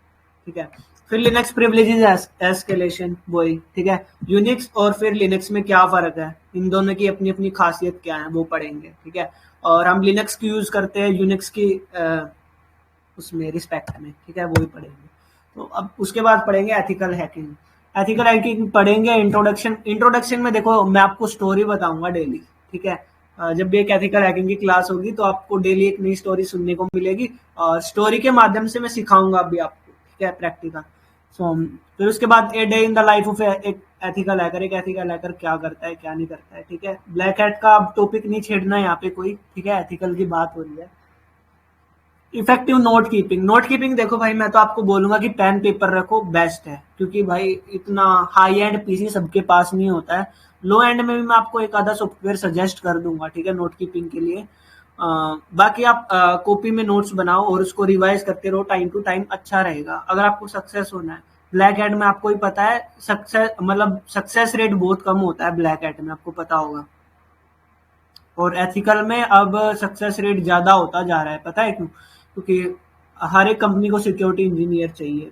ठीक है। फिर लिनक्स प्रिविलेजेस एस्केलेशन, वही, ठीक है, यूनिक्स और फिर लिनक्स में क्या फर्क है, इन दोनों की अपनी अपनी खासियत क्या है, वो पढ़ेंगे, ठीक है। और हम लिनक्स की यूज करते हैं यूनिक्स की उसमें रिस्पेक्ट में, ठीक है, वो भी पढ़ेंगे। तो अब उसके बाद पढ़ेंगे एथिकल हैकिंग पढ़ेंगे। इंट्रोडक्शन में देखो, मैं आपको स्टोरी बताऊंगा डेली, ठीक है। जब भी एक एथिकल हैकिंग की क्लास होगी तो आपको डेली एक नई स्टोरी सुनने को मिलेगी, और स्टोरी के माध्यम से मैं सिखाऊंगा अभी आपको, ठीक है, प्रैक्टिकल। सो फिर उसके बाद a day in the life of एक एथिकल हैकर। एक एथिकल हैकर क्या करता है, क्या नहीं करता है, ठीक है। ब्लैक हैट का टॉपिक नहीं छेड़ना है यहाँ पे कोई, ठीक है, एथिकल की बात हो रही है। Effective note keeping. Note keeping देखो भाई, मैं तो आपको बोलूंगा कि पेन पेपर रखो, बेस्ट है, क्योंकि भाई इतना हाई एंड पीसी सबके पास नहीं होता है। लो एंड में भी मैं आपको एक आधा सॉफ्टवेयर सजेस्ट कर दूंगा, ठीक है, नोट कीपिंग के लिए। बाकी आप कॉपी में नोट्स बनाओ और उसको रिवाइज करते रहो टाइम टू टाइम, अच्छा रहेगा अगर आपको सक्सेस होना है। ब्लैक हैट में आपको ही पता है सक्सेस रेट बहुत कम होता है ब्लैक हैट में, आपको पता होगा। और एथिकल में अब सक्सेस रेट ज्यादा होता जा रहा है, पता है क्यों? क्योंकि हर एक कंपनी को सिक्योरिटी इंजीनियर चाहिए,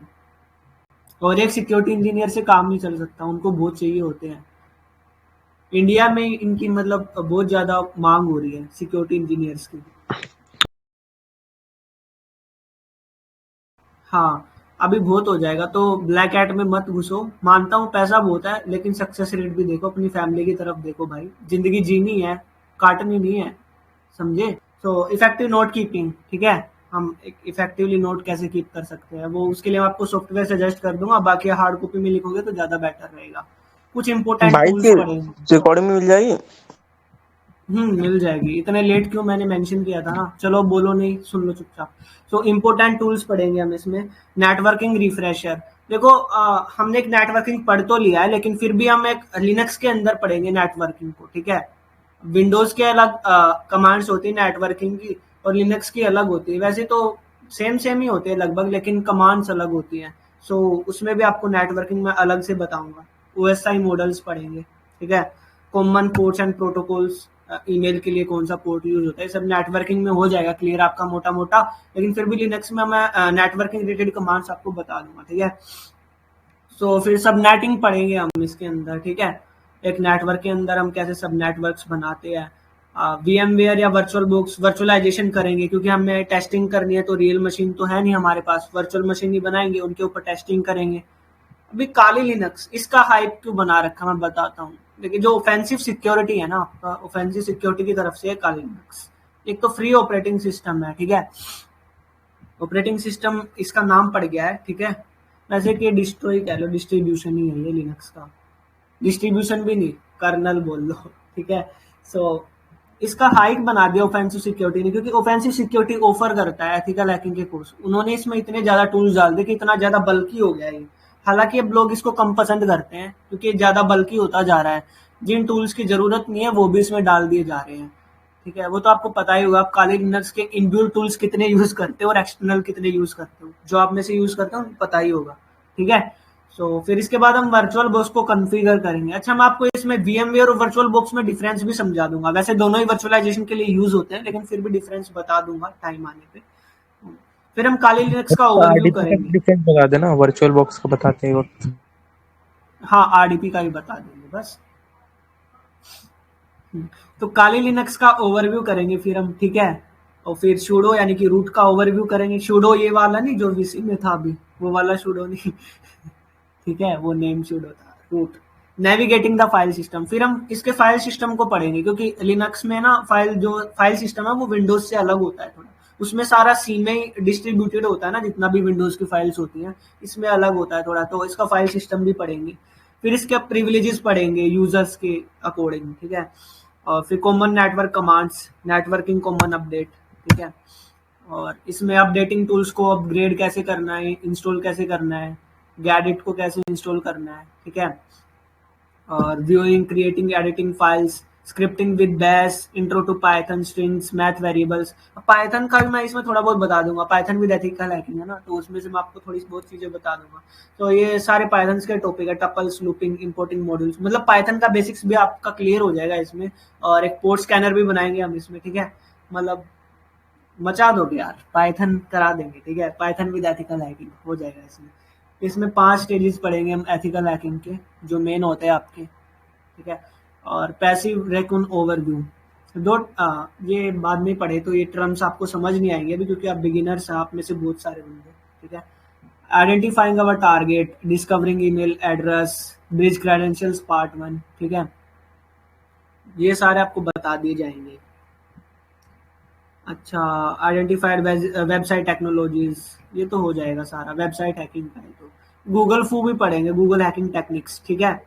और एक सिक्योरिटी इंजीनियर से काम नहीं चल सकता, उनको बहुत चाहिए होते हैं। इंडिया में इनकी मतलब बहुत ज्यादा मांग हो रही है सिक्योरिटी इंजीनियर्स की। हाँ, अभी बहुत हो जाएगा, तो ब्लैक हैट में मत घुसो। मानता हूँ पैसा बहुत है, लेकिन सक्सेस रेट भी देखो, अपनी फैमिली की तरफ देखो भाई, जिंदगी जीनी है, काटनी नहीं है, समझे? तो इफेक्टिव नोट कीपिंग, ठीक है, हम एक इफेक्टिवली नोट कैसे कीप कर सकते हैं वो, उसके लिए मैं आपको सॉफ्टवेयर सजेस्ट कर दूंगा। बाकी हार्ड कॉपी में लिखोगे तो ज्यादा बेटर रहेगा। कुछ इंपॉर्टेंट भाई टूल्स की पढ़ेंगे। रिकॉर्डिंग में मिल जाएगी। मिल जाएगी। इतने लेट क्यों मैंने मेंशन किया था ना, चलो बोलो नहीं, सुन लो चुपचाप। सो इम्पोर्टेंट टूल्स पढ़ेंगे हम इसमें। Networking refresher. देखो हमने एक नेटवर्किंग पढ़ तो लिया है, लेकिन फिर भी हम एक लिनक्स के अंदर पढ़ेंगे नेटवर्किंग को, ठीक है। विंडोज के अलग कमांड्स होती है नेटवर्किंग की, और लिनक्स की अलग होती है। वैसे तो सेम सेम ही होते हैं लगभग, लेकिन कमांड्स अलग होती हैं। सो उसमें भी आपको नेटवर्किंग में अलग से बताऊंगा। ओएसआई मॉडल्स पढ़ेंगे, ठीक है। Common ports and protocols, email के लिए कौन सा पोर्ट यूज होता है, सब नेटवर्किंग में हो जाएगा क्लियर आपका मोटा मोटा। लेकिन फिर भी लिनक्स में मैं नेटवर्किंग रिलेटेड कमांड्स आपको बता दूंगा, ठीक है। सो फिर सब नेटिंग पढ़ेंगे हम इसके अंदर, ठीक है। एक नेटवर्क के अंदर हम कैसे सब नेटवर्क्स बनाते हैं। VMware या वर्चुअल बॉक्स वर्चुअलाइजेशन करेंगे, क्योंकि हमें टेस्टिंग करनी है, तो रियल मशीन तो है नहीं हमारे पास, वर्चुअल मशीन ही बनाएंगे, उनके ऊपर टेस्टिंग करेंगे। अभी काली लिनक्स, इसका हाइप क्यों बना रखा मैं बताता हूँ। लेकिन जो ऑफेंसिव सिक्योरिटी है ना आपका, ऑफेंसिव सिक्योरिटी की तरफ से है काली लिनक्स। एक तो फ्री ऑपरेटिंग सिस्टम है, ठीक है। ऑपरेटिंग सिस्टम इसका नाम पड़ गया है, ठीक है। वैसे कि डिस्ट्रॉय कह लो, डिस्ट्रीब्यूशन ही है ये लिनक्स का। डिस्ट्रीब्यूशन भी नहीं, कर्नल बोल लो, ठीक है। सो इसका हाइक बना दिया ऑफेंसिव सिक्योरिटी ने, क्योंकि ऑफेंसिव सिक्योरिटी ऑफर करता है एथिकल हैकिंग के कोर्स। उन्होंने इसमें इतने ज्यादा टूल्स डाल दिए कि इतना ज्यादा बल्कि हो गया ये। हालांकि अब लोग इसको कम पसंद करते हैं, क्योंकि ज्यादा बल्कि होता जा रहा है। जिन टूल्स की जरूरत नहीं है वो भी इसमें डाल दिए जा रहे हैं, ठीक है। वो तो आपको पता ही होगा, आप काली लिनक्स के इनबिल्ट टूल्स कितने यूज करते हो और एक्सटर्नल कितने यूज करते हो, जो आप में से यूज करते हो पता ही होगा, ठीक है। सो फिर इसके बाद हम वर्चुअल बॉक्स को कॉन्फ़िगर करेंगे। अच्छा, मैं आपको इसमें VMware और वर्चुअल बॉक्स में डिफरेंस भी समझा दूंगा। वैसे दोनों ही वर्चुअलाइजेशन के लिए यूज होते हैं, लेकिन फिर भी डिफरेंस बता दूंगा टाइम आने पे। फिर हम काली लिनक्स का ओवरव्यू आरडीपी का करेंगे। डिफरेंस बता देना वर्चुअल बॉक्स का बताते ही वक्त। हाँ, RDP का ही बता देंगे बस। तो काली लिनक्स का ओवरव्यू करेंगे फिर हम, ठीक है। और फिर शूडो यानी कि रूट का ओवरव्यू करेंगे। शूडो ये वाला नहीं जो VC में था अभी, वो वाला शूडो नहीं, ठीक है, वो नेम शूडो था। Root navigating the file system. फिर हम इसके फाइल सिस्टम को पढ़ेंगे, क्योंकि लिनक्स में ना फाइल सिस्टम है वो विंडोज से अलग होता है थोड़ा। उसमें सारा सी में ही डिस्ट्रीब्यूटेड होता है ना, जितना भी विंडोज की फाइल्स होती हैं, इसमें अलग होता है थोड़ा, तो इसका फाइल सिस्टम भी पढ़ेंगे। फिर इसके प्रिविलेजेस पढ़ेंगे यूजर्स के अकॉर्डिंग, ठीक है। और फिर common network commands, networking common update, ठीक है। और इसमें अपडेटिंग टूल्स को अपग्रेड कैसे करना है, इंस्टॉल कैसे करना है, गैडिट को कैसे इंस्टॉल करना है, ठीक है। और viewing, creating, editing files, scripting with bash, intro to Python, strings, math variables. Python का भी मैं इसमें थोड़ा बहुत बता दूंगा, पाइथन विद एथिकल हैकिंग है ना, तो उसमें से मैं आपको थोड़ी बहुत चीजें बता दूंगा। तो ये सारे पाइथन के टॉपिक है। टपल्स, लूपिंग, इंपोर्टिंग मॉड्यूल्स, मतलब पाइथन का बेसिक्स भी आपका क्लियर हो जाएगा इसमें। और एक पोर्ट स्कैनर भी बनाएंगे हम इसमें, ठीक है। मतलब मचा दोगे यार, पाइथन करा देंगे, ठीक है। पाइथन विद एथिकल हैकिंग हो जाएगा इसमें। इसमें 5 स्टेजेस पढ़ेंगे हम एथिकल हैकिंग के, जो मेन होते हैं आपके, ठीक है। और पैसिव रेकून ओवरव्यू दो, ये बाद में पढ़े तो ये टर्म्स आपको समझ नहीं आएंगे अभी, क्योंकि आप बिगिनर्स हैं, आप में से बहुत सारे बंदे, ठीक है। आइडेंटिफाइंग अवर target, discovering email address, bridge credentials part 1, ठीक है। ये सारे आपको बता दिए जाएंगे। अच्छा, आइडेंटिफाइड वेबसाइट टेक्नोलॉजीज, ये तो हो जाएगा सारा, वेबसाइट हैकिंग का है तो। गूगल फू भी पढ़ेंगे, गूगल हैकिंग टेक्निक्स, ठीक है।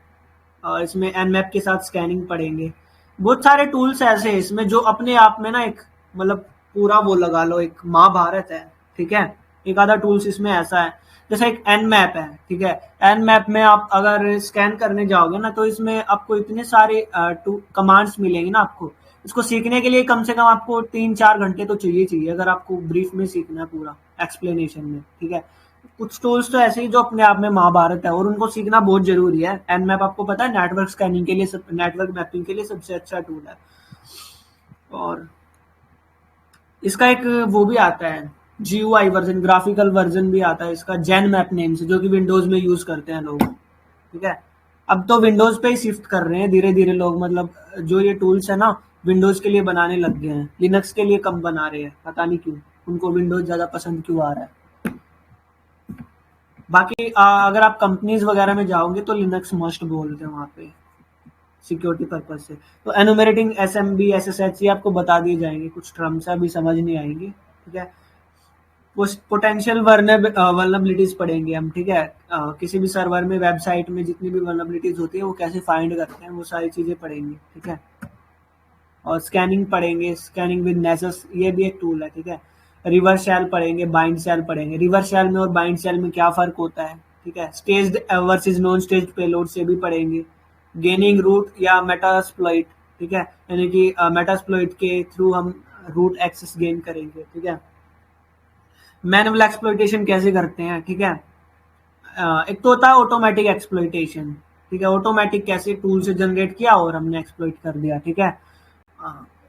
और इसमें एनमैप के साथ स्कैनिंग पढ़ेंगे। बहुत सारे टूल्स ऐसे हैं इसमें जो अपने आप में ना एक मतलब पूरा वो लगा लो एक महाभारत है, ठीक है। एक आधा टूल्स इसमें ऐसा है, जैसे एक एनमैप है, ठीक है। एनमैप में आप अगर स्कैन करने जाओगे ना तो इसमें आपको इतने सारे कमांड्स मिलेंगे ना आपको। इसको सीखने के लिए कम से कम आपको 3-4 घंटे तो चाहिए अगर आपको ब्रीफ में सीखना है पूरा एक्सप्लेनेशन में, ठीक है। कुछ टूल्स तो ऐसे ही जो अपने आप में महाभारत है और उनको सीखना बहुत जरूरी है। एनमैप आपको पता है नेटवर्क स्कैनिंग के लिए, नेटवर्क मैपिंग के लिए सबसे अच्छा टूल है। और इसका एक वो भी आता है GUI वर्जन, ग्राफिकल वर्जन भी आता है इसका जेन मैप नेम से, जो कि विंडोज में यूज करते हैं लोग, ठीक है। अब तो विंडोज पे ही शिफ्ट कर रहे हैं धीरे धीरे लोग, मतलब जो ये टूल्स है ना विंडोज के लिए बनाने लग गए हैं, लिनक्स के लिए कम बना रहे हैं, पता नहीं क्यों उनको विंडोज ज्यादा पसंद क्यों आ रहा है। बाकी अगर आप कंपनीज वगैरह में जाओगे तो लिनक्स मस्ट बोलते हैं वहाँ पे सिक्योरिटी पर्पज से। तो एनुमरेटिंग SMB SSH ये आपको बता दिए जाएंगे, कुछ टर्म्स अभी समझ नहीं आएंगी, ठीक है। पोटेंशियल वर्नेबिलिटीज पढ़ेंगे हम, ठीक है। किसी भी सर्वर में, वेबसाइट में जितनी भी वर्नेबिलिटीज होती है वो कैसे फाइंड करते हैं, वो सारी चीजें पढ़ेंगे, ठीक है। और स्कैनिंग पढ़ेंगे, स्कैनिंग विद नेसेस ये भी एक टूल है, ठीक है। रिवर्स शेल पढ़ेंगे, बाइंड शेल पढ़ेंगे। रिवर्स शेल में और बाइंड शेल में क्या फर्क होता है, ठीक है। Staged versus non staged payload से भी पढ़ेंगे। गेनिंग रूट या मेटास्प्लॉइट, ठीक है, यानी कि मेटास्प्लॉइट के थ्रू हम रूट एक्सेस गेन करेंगे, ठीक है। मैनुअल एक्सप्लॉइटेशन कैसे करते हैं, ठीक है। एक तो होता है ऑटोमेटिक एक्सप्लॉइटेशन, ठीक है। ऑटोमेटिक कैसे टूल से जनरेट किया और हमने एक्सप्लॉइट कर दिया, ठीक है।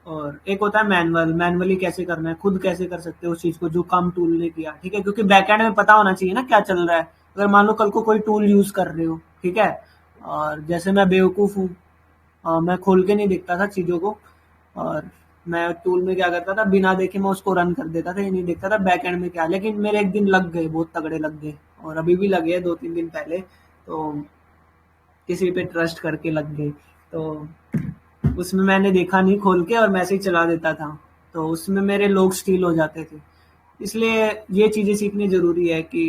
और एक होता है मैनुअल, मैनुअली कैसे करना है, खुद कैसे कर सकते हो उस चीज को जो काम टूल ने किया, ठीक है। क्योंकि बैकएंड में पता होना चाहिए ना क्या चल रहा है। अगर मान लो कल को कोई टूल यूज कर रहे हो, ठीक है, और जैसे मैं बेवकूफ हूँ, मैं खोल के नहीं देखता था चीजों को, और मैं टूल में क्या करता था बिना देखे मैं उसको रन कर देता था, ये नहीं देखता था बैकएंड में क्या। लेकिन मेरे एक दिन लग गए, बहुत तगड़े लग गए, और अभी भी लगे 2-3 दिन पहले, तो किसी पे ट्रस्ट करके लग गए। तो उसमें मैंने देखा नहीं खोल के और मैं ऐसे ही चला देता था, तो उसमें मेरे लोग स्टील हो जाते थे। इसलिए ये चीजें सीखनी जरूरी है कि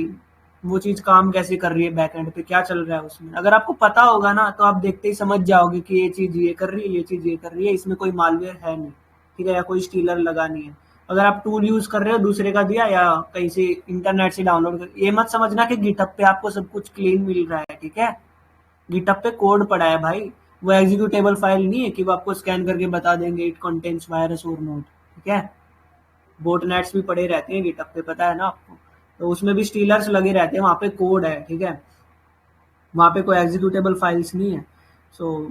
वो चीज काम कैसे कर रही है, बैकएंड पे क्या चल रहा है उसमें। अगर आपको पता होगा ना तो आप देखते ही समझ जाओगे कि ये चीज ये कर रही है, ये चीज ये कर रही है, इसमें कोई मालवेयर है नहीं, ठीक है, या कोई स्टीलर लगा नहीं है। अगर आप टूल यूज कर रहे हो दूसरे का दिया या कहीं से इंटरनेट से डाउनलोड कर, ये मत समझना कि गिटहब पे आपको सब कुछ क्लीन मिल रहा है, ठीक है। गिटहब पे कोड पड़ा है भाई, वो एग्जीक्यूटेबल फाइल नहीं है कि वो आपको स्कैन करके बता देंगे इट कंटेन्स वायरस और नोट, ठीक है। बोटनेट्स भी पड़े रहते हैं गिटहब पे, पता है ना आपको। तो उसमें भी स्टीलर्स लगे रहते हैं, वहां पे कोड है, ठीक है, वहां पे कोई एग्जीक्यूटेबल फाइल्स नहीं है। सो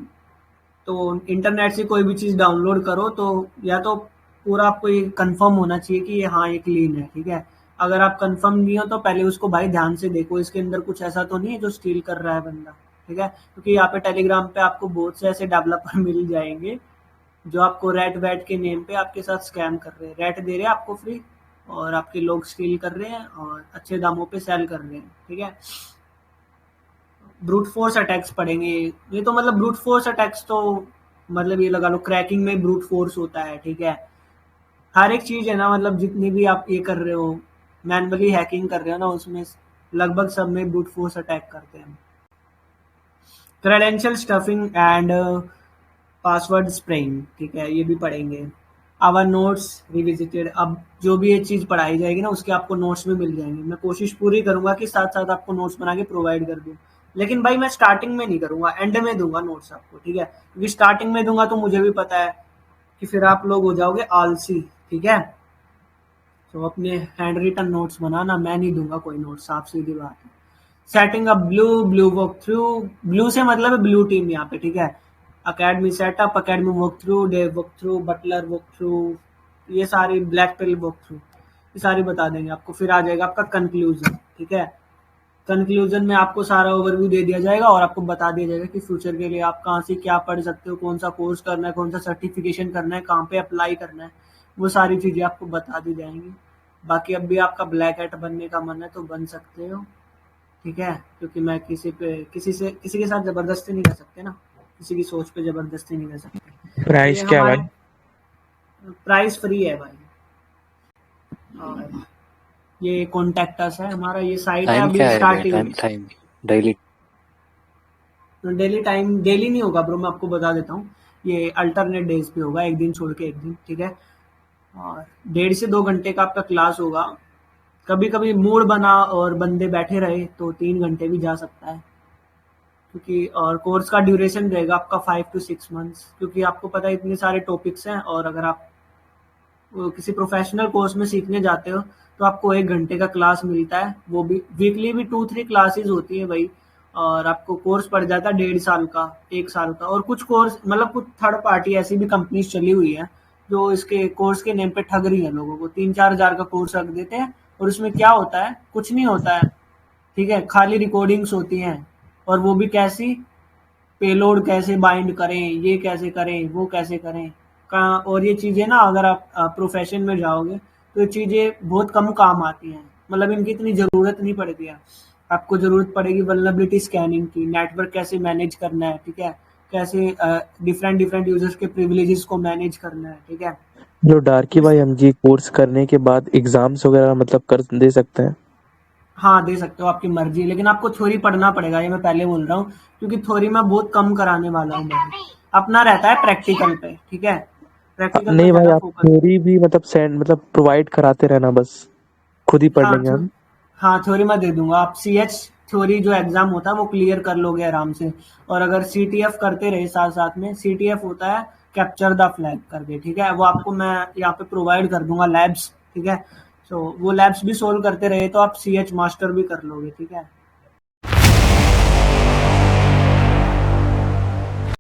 तो इंटरनेट से कोई भी चीज डाउनलोड करो तो या तो पूरा आपको ये कंफर्म होना चाहिए कि ये हाँ ये क्लीन है, ठीक है। अगर आप कंफर्म नहीं हो तो पहले उसको भाई ध्यान से देखो, इसके अंदर कुछ ऐसा तो नहीं है जो स्टील कर रहा है बंदा, ठीक है। क्योंकि यहाँ पे टेलीग्राम पे आपको बहुत से ऐसे डेवलपर मिल जाएंगे जो आपको रेट वेट के नेम पे आपके साथ स्कैम कर रहे हैं, रेट दे रहे हैं आपको फ्री और आपके लोग स्टील कर रहे हैं और अच्छे दामों पे सेल कर रहे हैं, ठीक है। ब्रूट फोर्स अटैक्स पढ़ेंगे, ये तो मतलब ब्रूट फोर्स अटैक्स तो मतलब ये लगा लो क्रैकिंग में ब्रूट फोर्स होता है, ठीक है। हर एक चीज है ना, मतलब जितनी भी आप ये कर रहे हो मैनुअली हैकिंग कर रहे हो ना, उसमें लगभग सब में ब्रूट फोर्स अटैक करते हैं। Credential stuffing and password spraying, ठीक है, ये भी पढ़ेंगे। आवर नोट्स रिविजिटेड, अब जो भी ये चीज पढ़ाई जाएगी ना उसके आपको नोट्स भी मिल जाएंगे। मैं कोशिश पूरी करूंगा कि साथ साथ आपको नोट्स बना के प्रोवाइड कर दूं, लेकिन भाई मैं स्टार्टिंग में नहीं करूंगा, एंड में दूंगा नोट्स आपको, ठीक है। क्योंकि स्टार्टिंग में दूंगा तो मुझे भी पता है कि फिर आप लोग हो जाओगे आलसी, ठीक है। तो अपने हैंड रिटन नोट्स बनाना, मैं नहीं दूंगा कोई नोट्स, साफ सीधी बात है। Setting up blue walkthrough, blue से मतलब है ब्लू टीम यहाँ पे, ठीक है। Academy setup, academy walkthrough, dev walkthrough, butler walkthrough, ये सारी ब्लैक पिल वर्क थ्रू, ये सारी बता देंगे आपको। फिर आ जाएगा आपका कंक्लूजन, ठीक है। कंक्लूजन में आपको सारा ओवरव्यू दे दिया जाएगा और आपको बता दिया जाएगा कि फ्यूचर के लिए आप कहाँ से क्या पढ़ सकते हो, कौन सा कोर्स करना है, कौन सा सर्टिफिकेशन करना है, कहाँ पे अप्लाई करना है, वो सारी चीजें आपको बता दी जाएंगी। बाकी अब भी आपका ब्लैक हैट बनने का मन है तो बन सकते हो, ठीक है। क्योंकि मैं किसी के साथ जबरदस्ती नहीं कर सकते ना, किसी की सोच पे जबरदस्ती नहीं कर सकते। प्राइस क्या भाई? प्राइस फ्री है भाई। और ये कॉन्टेक्ट अस है हमारा, ये साइट है टाइम अभी क्या है? Starting time daily? तो डेली टाइम डेली नहीं होगा ब्रो, मैं आपको बता देता हूँ। ये अल्टरनेट डेज पे होगा, एक दिन छोड़ के एक दिन, ठीक है। और 1.5 से 2 घंटे का आपका क्लास होगा। कभी कभी मूड बना और बंदे बैठे रहे तो 3 घंटे भी जा सकता है, क्योंकि और कोर्स का ड्यूरेशन रहेगा आपका 5 to 6 months, क्योंकि आपको पता है इतने सारे टॉपिक्स हैं। और अगर आप किसी प्रोफेशनल कोर्स में सीखने जाते हो तो आपको 1 घंटे का क्लास मिलता है, वो भी वीकली भी 2-3 क्लासेस होती है भाई। और आपको कोर्स पड़ जाता है 1.5 साल का, 1 साल का। और कुछ कोर्स मतलब कुछ थर्ड पार्टी ऐसी भी कंपनीज चली हुई है जो इसके कोर्स के नेम पे ठग रही है लोगों को, 3-4 हजार का कोर्स रख देते हैं। और उसमें क्या होता है, कुछ नहीं होता है, ठीक है। खाली रिकॉर्डिंग्स होती हैं, और वो भी कैसी, पेलोड कैसे बाइंड करें, ये कैसे करें, वो कैसे करें का। और ये चीजें ना अगर आप प्रोफेशन में जाओगे तो ये चीजें बहुत कम काम आती हैं, मतलब इनकी इतनी जरूरत नहीं पड़ती है। आपको जरूरत पड़ेगी वल्नरेबिलिटी स्कैनिंग की, नेटवर्क कैसे मैनेज करना है, ठीक है, कैसे डिफरेंट डिफरेंट यूजर्स के प्रिविलेजेस को मैनेज करना है, ठीक है। जो डार्की भाई, हम जी कोर्स करने के बाद एग्जाम्स वगैरह मतलब कर दे सकते हैं? हाँ दे सकते हो, आपकी मर्जी है, लेकिन आपको थ्योरी पढ़ना पड़ेगा, ये मैं पहले बोल रहा हूँ, क्योंकि थ्योरी में बहुत कम कराने वाला हूँ मैं। अपना रहता है प्रैक्टिकल पे, ठीक है, प्रैक्टिकल पे नहीं भाई, ज्यादा आप फोकस। थ्योरी भी मतलब सेंड मतलब प्रोवाइड कराते रहना, बस खुद ही पढ़ हाँ लेंगे हम। हाँ थ्योरी मैं दे दूंगा। आप CH थ्योरी जो एग्जाम होता है वो क्लियर कर लोगे आराम से। और अगर CTF करते रहे साथ साथ में, CTF होता है कैप्चर द फ्लैग करके, ठीक है, वो आपको मैं यहाँ पे प्रोवाइड कर दूंगा लैब्स, ठीक है। तो वो लैब्स भी सोल्व करते रहे तो आप CH मास्टर भी कर लोगे, ठीक है।